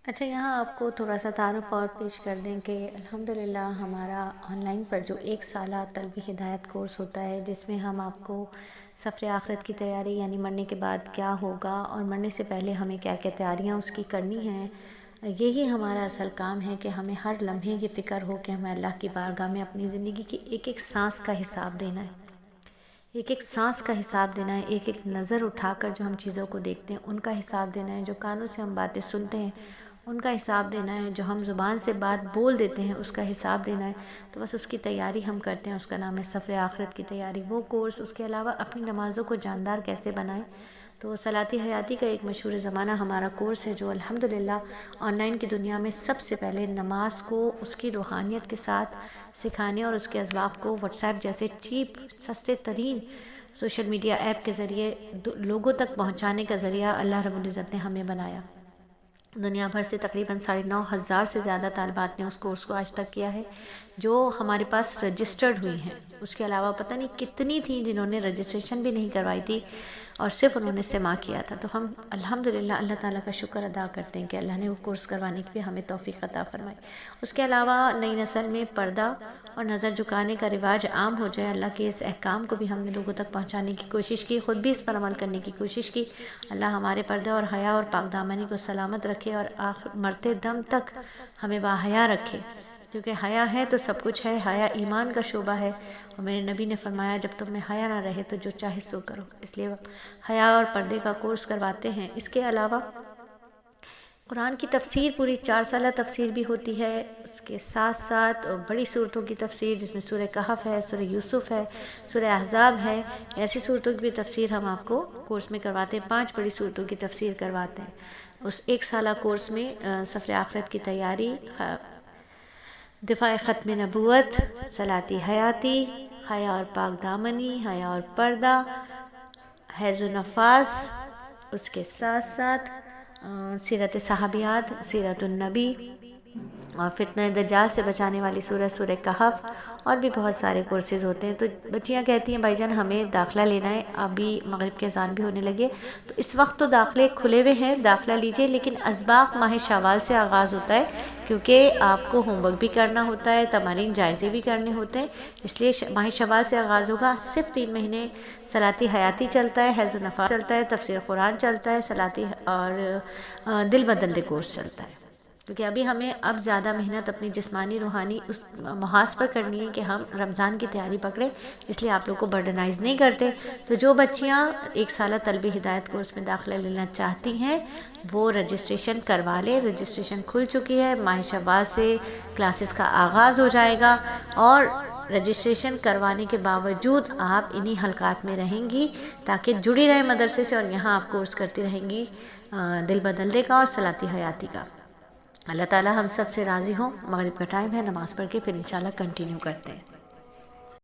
اچھا، یہاں آپ کو تھوڑا سا تعارف اور پیش کر دیں کہ الحمدللہ ہمارا آن لائن پر جو 1 سالہ طلبی ہدایت کورس ہوتا ہے، جس میں ہم آپ کو سفر آخرت کی تیاری یعنی مرنے کے بعد کیا ہوگا اور مرنے سے پہلے ہمیں کیا کیا تیاریاں اس کی کرنی ہیں، یہی ہمارا اصل کام ہے کہ ہمیں ہر لمحے یہ فکر ہو کہ ہمیں اللہ کی بارگاہ میں اپنی زندگی کی ایک ایک سانس کا حساب دینا ہے، ایک ایک سانس کا حساب دینا ہے، ایک ایک نظر اٹھا کر جو ہم چیزوں کو دیکھتے ہیں ان کا حساب دینا ہے، جو کانوں سے ہم باتیں سنتے ہیں ان کا حساب دینا ہے، جو ہم زبان سے بات بول دیتے ہیں اس کا حساب دینا ہے۔ تو بس اس کی تیاری ہم کرتے ہیں، اس کا نام ہے سفر آخرت کی تیاری، وہ کورس۔ اس کے علاوہ اپنی نمازوں کو جاندار کیسے بنائیں، تو صلاۃ حیاتی کا ایک مشہور زمانہ ہمارا کورس ہے جو الحمدللہ آن لائن کی دنیا میں سب سے پہلے نماز کو اس کی روحانیت کے ساتھ سکھانے اور اس کے اسباق کو واٹس ایپ جیسے چیپ سستے ترین سوشل میڈیا ایپ کے ذریعے لوگوں تک پہنچانے کا ذریعہ اللہ رب العزت نے ہمیں بنایا۔ دنیا بھر سے تقریباً 9,500 سے زیادہ طالبات نے اس کورس کو آج تک کیا ہے جو ہمارے پاس رجسٹرڈ ہوئی ہیں۔ اس کے علاوہ پتہ نہیں کتنی تھیں جنہوں نے رجسٹریشن بھی نہیں کروائی تھی اور صرف انہوں نے سماع کیا تھا۔ تو ہم الحمدللہ اللہ تعالیٰ کا شکر ادا کرتے ہیں کہ اللہ نے وہ کورس کروانے کی بھی ہمیں توفیق عطا فرمائی۔ اس کے علاوہ نئی نسل میں پردہ اور نظر جھکانے کا رواج عام ہو جائے، اللہ کے اس احکام کو بھی ہم نے لوگوں تک پہنچانے کی کوشش کی، خود بھی اس پر عمل کرنے کی کوشش کی۔ اللہ ہمارے پردہ اور حیا اور پاک دامنی کو سلامت رکھے اور مرتے دم تک ہمیں باحیا رکھے، کیونکہ حیا ہے تو سب کچھ ہے، حیا ایمان کا شعبہ ہے، اور میرے نبی نے فرمایا جب تم میں حیا نہ رہے تو جو چاہے سو کرو، اس لیے حیا اور پردے کا کورس کرواتے ہیں۔ اس کے علاوہ قرآن کی تفسیر پوری 4 سالہ تفسیر بھی ہوتی ہے، اس کے ساتھ ساتھ بڑی صورتوں کی تفسیر جس میں سورہ کہف ہے، سورہ یوسف ہے، سورہ احزاب ہے، ایسی صورتوں کی بھی تفسیر ہم آپ کو کورس میں کرواتے ہیں۔ 5 بڑی صورتوں کی تفسیر کرواتے ہیں۔ اس 1 سالہ کورس میں سفر آخرت کی تیاری، دفاع ختم نبوت، صلاۃ حیاتی، حیا اور پاک دامنی، حیا اور پردہ، حیض و نفاس، اس کے ساتھ ساتھ سیرت صحابیات، سیرت النبی اور فتنہ دجال سے بچانے والی سورہ کہف، اور بھی بہت سارے کورسز ہوتے ہیں۔ تو بچیاں کہتی ہیں بھائی جان ہمیں داخلہ لینا ہے، ابھی مغرب کے اذان بھی ہونے لگے، تو اس وقت تو داخلے کھلے ہوئے ہیں، داخلہ لیجئے، لیکن اسباق ماہ شوال سے آغاز ہوتا ہے، کیونکہ آپ کو ہوم ورک بھی کرنا ہوتا ہے، تمارین جائزے بھی کرنے ہوتے ہیں، اس لیے ماہ شوال سے آغاز ہوگا۔ صرف 3 مہینے صلاۃ حیاتی چلتا ہے، حیض و نفاس چلتا ہے، تفسیر قرآن چلتا ہے، صلاۃ اور دل بدل دے کورس چلتا ہے، کیونکہ ابھی ہمیں اب زیادہ محنت اپنی جسمانی روحانی اس محاذ پر کرنی ہے کہ ہم رمضان کی تیاری پکڑیں، اس لیے آپ لوگ کو برڈنائز نہیں کرتے۔ تو جو بچیاں 1 سالہ طلبی ہدایت کورس میں داخلہ لینا چاہتی ہیں وہ رجسٹریشن کروا لیں، رجسٹریشن کھل چکی ہے، ماہ شوال سے کلاسز کا آغاز ہو جائے گا، اور رجسٹریشن کروانے کے باوجود آپ انہی حلقات میں رہیں گی تاکہ جڑی رہیں مدرسے سے، اور یہاں آپ کورس کرتی رہیں گی دل بدلنے کا اور صلاۃ حیاتی کا۔ اللہ تعالیٰ ہم سب سے راضی ہوں۔ مغرب کا ٹائم ہے، نماز پڑھ کے پھر انشاءاللہ کنٹینیو کرتے ہیں۔